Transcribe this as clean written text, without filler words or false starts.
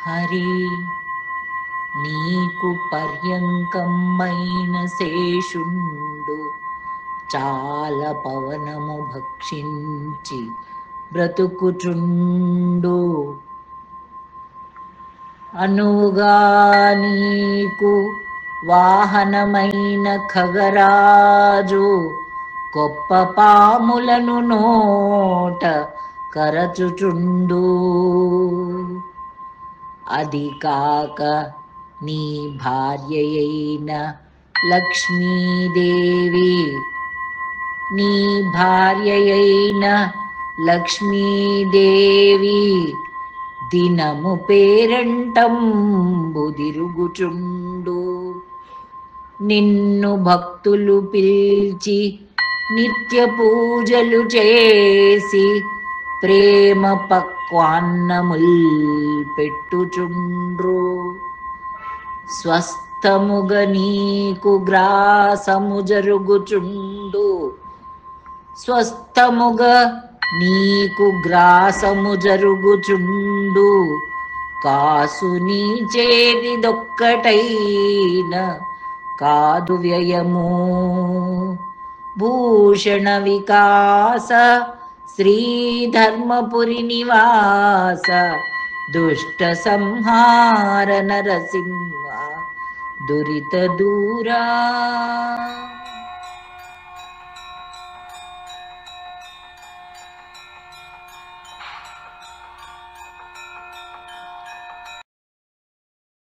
హరి నీకు పర్యంకమైన శేషుండు చాలా పవనము భక్షించి బ్రతుకుచుండు. అనువుగా నీకు వాహనమైన ఖగరాజు గొప్ప పాములను నోట కరచుచుండు. అది కాక నీ భార్యయైన లక్ష్మీదేవి దినము పేరంటంబు దిరుగుచుండు. నిన్ను భక్తులు పిలిచి నిత్య పూజలు చేసి ప్రేమ పక్వాన్నముల్ పెట్టుచుండ్రు. స్వస్థముగ నీకు గ్రాసము జరుగుచుండు. కాసు నీ చేరిదొక్కటైన కాదు వ్యయము. భూషణ వికాస శ్రీధర్మపురి నివాస దుష్ట సంహార నరసింహ దురిత దూరా.